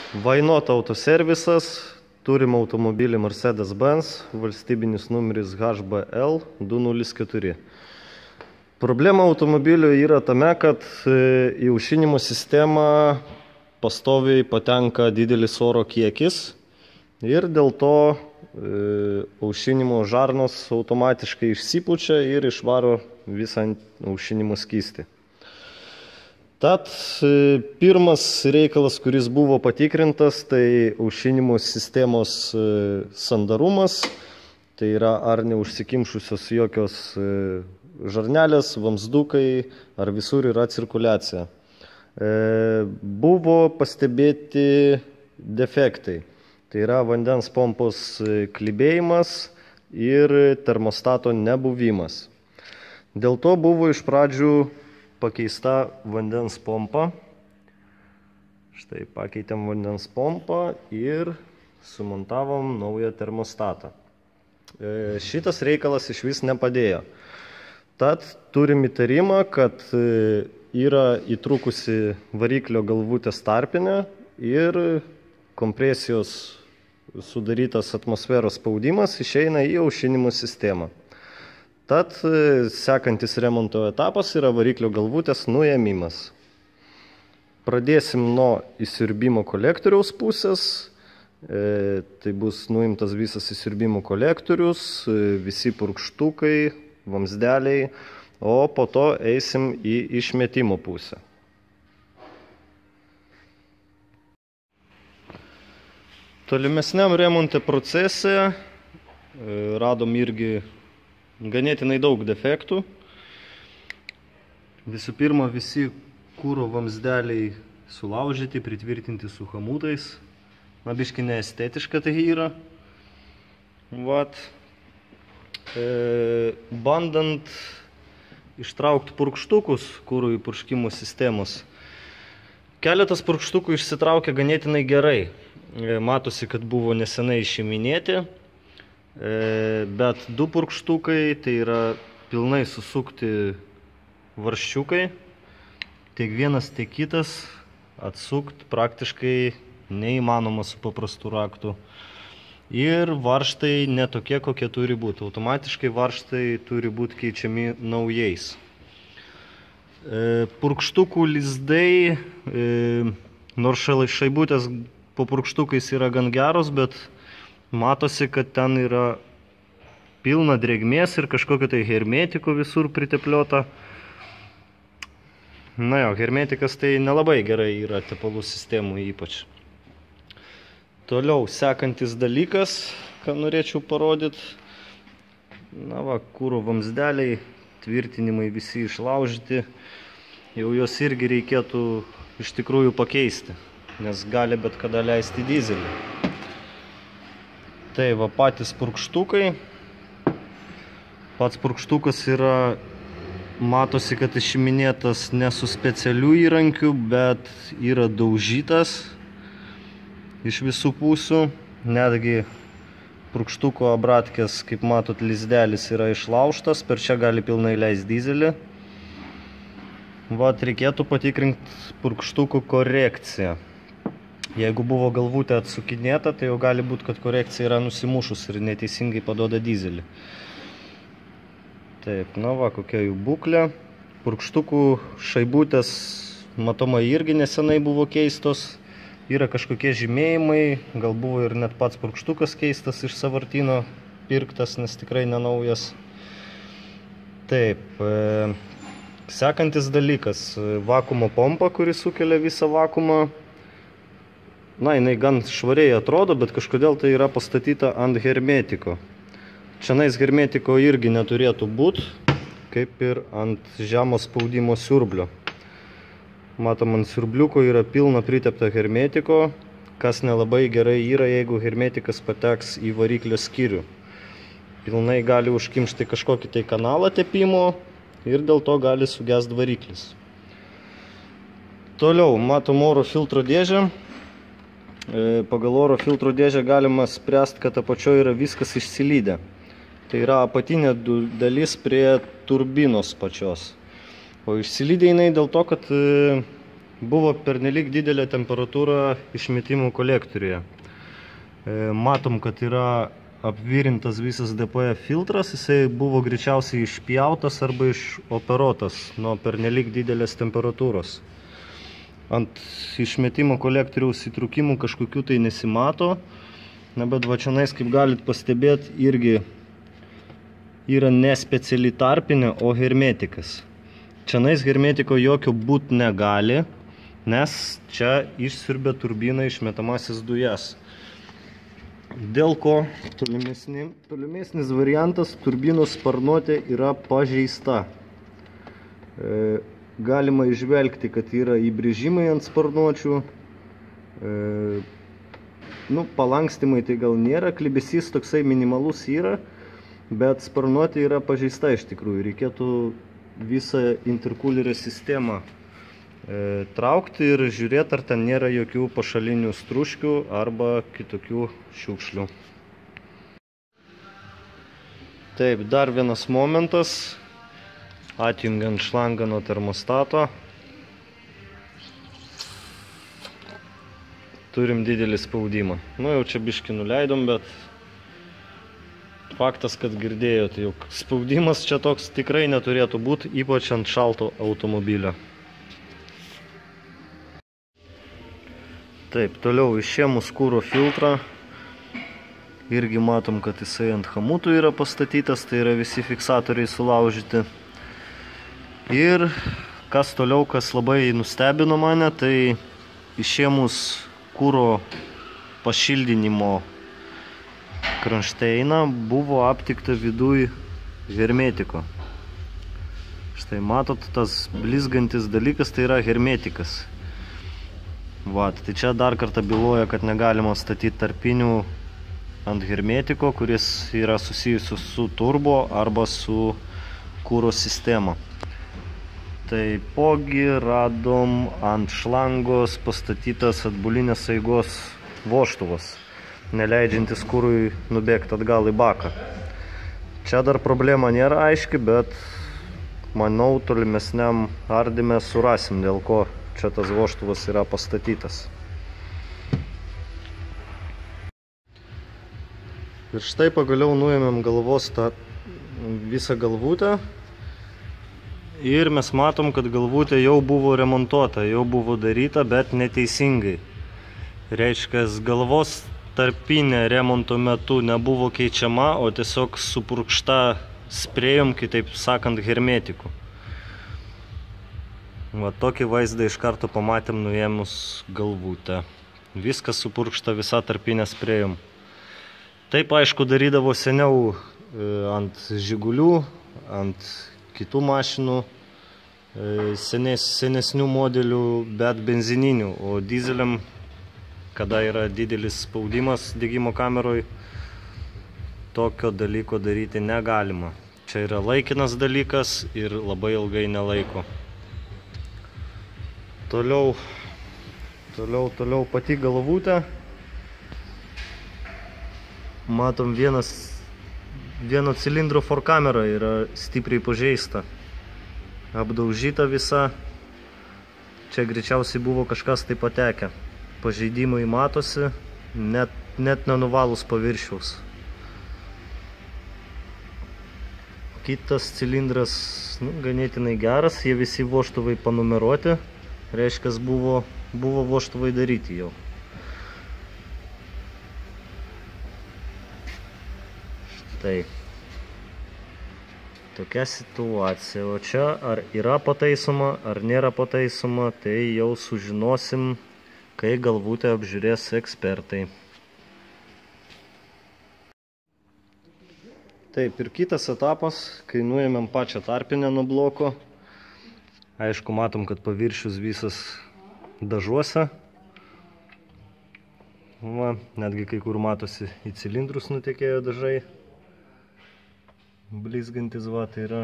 Vainot autoservisas, turim automobilį Mercedes-Benz, valstybinis numeris HBL 204. Problema automobilio yra tame, kad į aušinimo sistemą pastoviai patenka didelis oro kiekis ir dėl to aušinimo žarnos automatiškai išsipučia ir išvaro visą aušinimo skystį. Tad pirmas reikalas, kuris buvo patikrintas, tai aušinimo sistemos sandarumas, tai yra ar neužsikimšusios jokios žarnelės, vamzdukai, ar visur yra cirkuliacija. Buvo pastebėti defektai, tai yra vandens pompos klibėjimas ir termostato nebuvimas. Dėl to buvo iš pradžių pakeista vandens pompa. Štai pakeitėm vandens pompą ir sumontavom naują termostatą. Šitas reikalas iš vis nepadėjo. Tad turim įtarimą, kad yra įtrūkusi variklio galvutės tarpinė ir kompresijos sudarytas atmosferos spaudimas išeina į aušinimo sistemą. Tad sekantis remonto etapas yra variklio galvutės nuėmimas. Pradėsim nuo įsiurbimo kolektoriaus pusės. Tai bus nuimtas visas įsiurbimo kolektorius, visi purkštukai, vamzdeliai, o po to eisim į išmetimo pusę. Tolimesniam remonte procese radom irgi ganėtinai daug defektų. Visų pirma, visi kuro vamzdeliai sulaužyti, pritvirtinti su hamutais. Na, biški neestetiška tai yra. Bandant ištraukti purkštukus kuro įpurškimo sistemos, keletas purkštukų išsitraukė ganėtinai gerai. Matosi, kad buvo nesenai išiminėti. Bet du purkštukai, tai yra pilnai susukti varžčiukai, tiek vienas, tiek kitas atsukti praktiškai neįmanoma su paprastu raktu. Ir varžtai netokie, kokie turi būti. Automatiškai varžtai turi būti keičiami naujais. Purkštukų lizdai, nors šaibutės po purkštukais yra gan geros, bet matosi, kad ten yra pilna drėgmės ir kažkokio tai hermetiko visur pritepliota. Na jo, hermetikas tai nelabai gerai yra tepalų sistemų ypač. Toliau sekantis dalykas, ką norėčiau parodyti. Na va, kuro vamzdeliai, tvirtinimai visi išlaužyti. Jau juos irgi reikėtų iš tikrųjų pakeisti, nes gali bet kada leisti dizelį. Tai va patys purkštukai. Pats purkštukas yra, matosi, kad išiminėtas ne su specialiu įrankiu, bet yra daužytas iš visų pusių. Netgi purkštuko abratkės, kaip matot, lizdelis yra išlaužtas, per čia gali pilnai leisti dizelį. Vat reikėtų patikrinti purkštukų korekciją. Jeigu buvo galvutė atsukinėta, tai jau gali būti, kad korekcija yra nusimušus ir neteisingai paduoda dizelį. Taip, na va, kokia jų būklė. Purkštukų šaibutės, matoma, irgi nesenai buvo keistos. Yra kažkokie žymėjimai, gal buvo ir net pats purkštukas keistas iš sąvartyno pirktas, nes tikrai nenaujas. Taip, sekantis dalykas, vakuumo pompa, kuri sukelia visą vakuumą. Na, jinai gan švariai atrodo, bet kažkodėl tai yra pastatyta ant hermetiko. Čianais hermetiko irgi neturėtų būti, kaip ir ant žemo spaudimo siurblio. Matom, ant siurbliuko yra pilna pritepta hermetiko, kas nelabai gerai yra, jeigu hermetikas pateks į variklio skyrių. Pilnai gali užkimšti kažkokį tai kanalą tepimo ir dėl to gali sugesti variklis. Toliau, matom oro filtro dėžę. Pagal oro filtro dėžę galima spręsti, kad apačioje yra viskas išsilydę. Tai yra apatinė dalis prie turbinos pačios. O išsilydė jinai dėl to, kad buvo pernelyg didelė temperatūra išmetimų kolektoriuje. Matom, kad yra apvirintas visas DPF filtras, jisai buvo greičiausiai išpjautas arba išoperuotas nuo pernelyg didelės temperatūros. Ant išmetimo kolektoriaus įtrūkimų kažkokių tai nesimato, bet va čionais, kaip galit pastebėti, irgi yra ne speciali tarpinė, o hermetikas. Čionais hermetiko jokio būt negali, nes čia išsiurbia turbiną išmetamasis dujas. Dėl ko tolimesnis variantas turbinos sparnuotė yra pažeista. Galima išvelgti, kad yra įbrėžimai ant sparnuočių. Palankstymai tai gal nėra, klibesys toksai minimalus yra, bet sparnuotė yra pažeista iš tikrųjų. Reikėtų visą interkulerio sistemą traukti ir žiūrėti, ar ten nėra jokių pašalinių struškių arba kitokių šiukšlių. Taip, dar vienas momentas, atjungiant šlangą nuo termostato. Turim didelį spaudimą. Jau čia biškį nuleidom, bet faktas, kad girdėjote, jog spaudimas čia toks tikrai neturėtų būti, ypač ant šalto automobilio. Taip, toliau išėmus kuro filtrą. Irgi matom, kad jisai ant hamutų yra pastatytas, tai yra visi fiksatoriai sulaužyti. Ir kas toliau, kas labai nustebino mane, tai išėmus kuro pašildinimo kronšteiną buvo aptikta viduj hermetiko. Štai matot, tas blizgantis dalykas tai yra hermetikas. Tai čia dar kartą byloja, kad negalima statyti tarpinių ant hermetiko, kuris yra susijusius su turbo arba su kuro sistema. Taipogi radom ant šlangos pastatytas atbulinės saigos vožtuvas, neleidžiantis kurui nubėgti atgal į baką. Čia dar problema nėra aiški, bet manau tolimesniam ardyme surasim, dėl ko čia tas vožtuvas yra pastatytas. Ir štai pagaliau nuėmėm galvos tą visą galvutę ir mes matom, kad galvutė jau buvo remontuota, jau buvo daryta, bet neteisingai. Reiškia, galvos tarpinė remonto metu nebuvo keičiama, o tiesiog supurkšta sprėjom, kitaip sakant, hermetiku. Tokį vaizdą iš karto pamatėm nuėmus galvutę. Viskas supurkšta visa tarpinė sprėjom. Taip, aišku, darydavo seniau ant Žigulių, ant kitų mašinų, senesnių modelių, bet benzininių, o dizeliam, kada yra didelis spaudimas degimo kameroj, tokio dalyko daryti negalima. Čia yra laikinas dalykas ir labai ilgai nelaiko. Toliau pati galvutė. Matom, vieno cilindro forkamera yra stipriai pažeista. Apdaužyta visa. Čia greičiausiai buvo kažkas tai patekę. Pažeidimai matosi, net nenuvalus paviršiaus. Kitas cilindras ganėtinai geras, jie visi vožtuvai panumeruoti. Reiškia, buvo vožtuvai daryti jau. Štai. Tokia situacija. O čia ar yra pataisoma, ar nėra pataisoma, tai jau sužinosim, kai galvutę apžiūrės ekspertai. Taip, ir kitas etapas, kai nuėmėm pačią tarpinę nuo bloko. Aišku, matom, kad paviršius visas dažuose. Netgi kai kur matosi į cilindrus nutekėjo dažai. Blizgantis, tai yra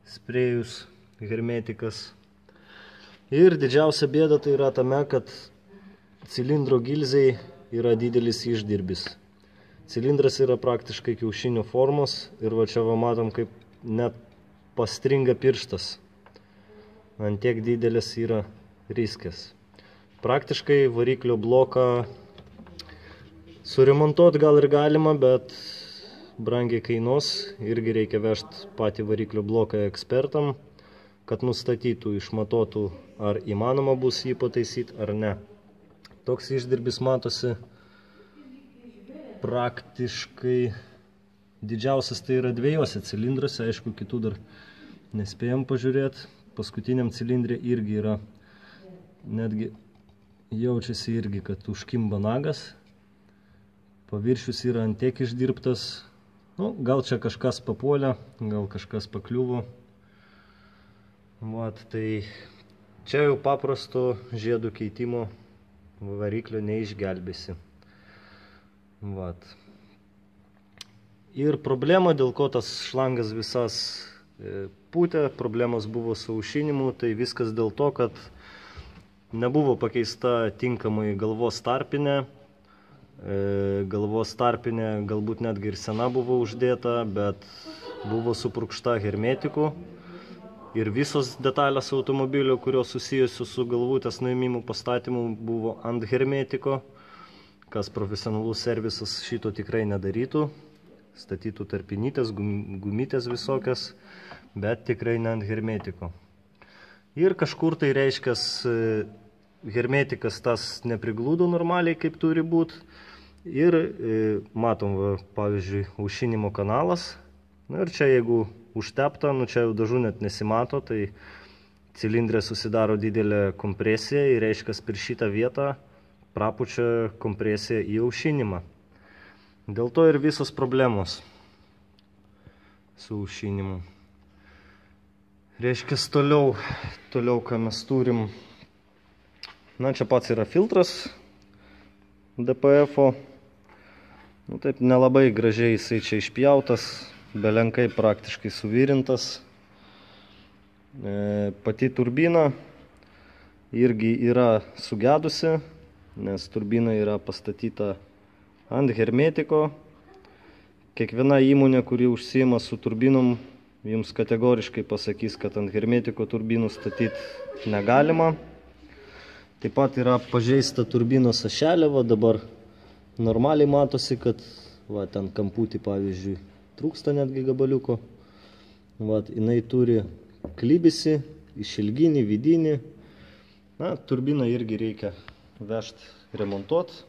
sprėjus, hermetikas. Ir didžiausia bėda tai yra tame, kad cilindro gilzei yra didelis išdirbis. Cilindras yra praktiškai kiaušinio formos ir va čia matom, kaip net pastringa pirštas. Ant tiek didelis yra riskės. Praktiškai variklio bloką suremontuoti gal ir galima, bet brangiai kainuos. Irgi reikia vežti patį variklio bloką ekspertam, kad nustatytų, išmatuotų, ar įmanoma bus jį pataisyti ar ne. Toks išdirbis matosi praktiškai didžiausias tai yra dviejose cilindruose, aišku, kitų dar nespėjom pažiūrėti. Paskutiniam cilindrė irgi yra, netgi jaučiasi irgi, kad užkimba nagas. Paviršius yra ant tiek išdirbtas. Nu, gal čia kažkas papuolė, gal kažkas pakliuvo. Vat, tai čia jau paprasto žiedų keitimo variklio neišgelbėsi. Vat. Ir problema, dėl ko tas šlangas visas pūtė, problemos buvo su aušinimu, tai viskas dėl to, kad nebuvo pakeista tinkamai galvos tarpinė. Galvos tarpinė galbūt netgi ir sena buvo uždėta, bet buvo supurkšta hermetiku. Ir visos detalės automobilio, kurios susijusios su galvutės nuėmimu pastatymu, buvo ant hermetiko. Kas profesionalus servisas šito tikrai nedarytų. Statytų tarpinytės, gumytės visokias, bet tikrai ne ant hermetiko. Ir kažkur tai reiškia, hermetikas tas nepriglūdo normaliai, kaip turi būti. Ir matom, va, pavyzdžiui, aušinimo kanalas. Na ir čia jeigu užtepta, nu čia jau dažų net nesimato, tai cilindrė susidaro didelė kompresija ir reiškia, per šitą vietą prapučia kompresija į aušinimą. Dėl to ir visos problemos su aušinimu. Reiškia, toliau ką mes turim. Na, čia pats yra filtras DPF-o. Nu, taip nelabai gražiai jisai čia išpjautas, belenkai praktiškai suvirintas. Pati turbina irgi yra sugedusi, nes turbina yra pastatyta ant hermetiko. Kiekviena įmonė, kuri užsiima su turbinom, jums kategoriškai pasakys, kad ant hermetiko turbinų statyti negalima. Taip pat yra pažeista turbinos ašelė, va dabar normaliai matosi, kad va, ten kamputį, pavyzdžiui, trūksta netgi gabaliuko. Va, jinai turi klibisi, išilginį, vidinį. Na, turbiną irgi reikia vežti, remontuoti.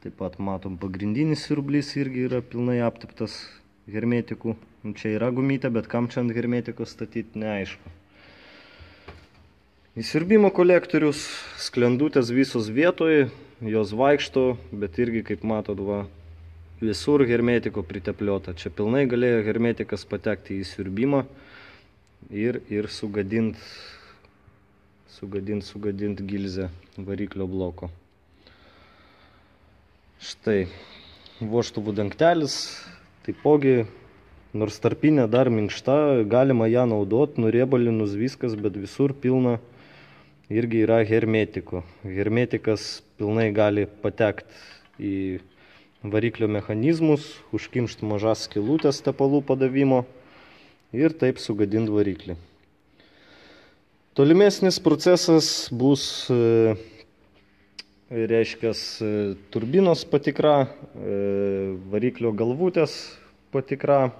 Taip pat matom, pagrindinis siurblys irgi yra pilnai apteptas hermetiku. Čia yra gumytė, bet kam čia ant hermetiko statyti, neaišku. Įsiurbimo kolektorius, sklendutės visos vietoje, jos vaikšto, bet irgi, kaip matot, va, visur hermetiko pritepliota. Čia pilnai galėjo hermetikas patekti į įsiurbimą ir sugadint gilzę variklio bloko. Štai, vožtuvų dangtelis, taipogi, nors tarpinė dar minkšta, galima ją naudoti, nuriebalinus viskas, bet visur pilna irgi yra hermetiko. Hermetikas pilnai gali patekti į variklio mechanizmus, užkimšti mažas skylutes tepalų padavimo ir taip sugadinti variklį. Tolimesnis procesas bus, reiškia, turbinos patikra, variklio galvutės patikra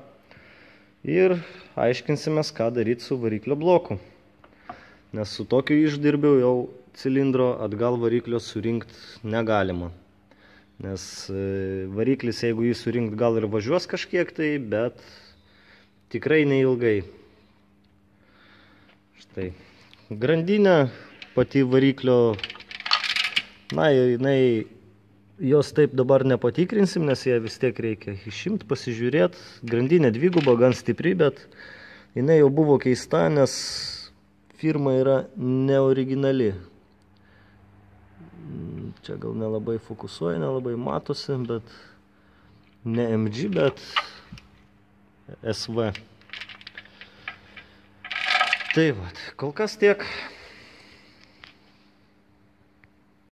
ir aiškinsimės, ką daryti su variklio bloku. Nes su tokiu išdirbiu jau cilindro atgal variklio surinkti negalima. Nes variklis, jeigu jį surinkt, gal ir važiuos kažkiek tai, bet tikrai neilgai. Štai. Grandinė pati variklio, na, jos taip dabar nepatikrinsim, nes ją vis tiek reikia išimti, pasižiūrėti. Grandinė dviguba, gan stipri, bet jinai jau buvo keista, nes firma yra neoriginali. Čia gal nelabai fokusuoja, nelabai matosi, bet ne MG, bet SV. Tai va, kol kas tiek.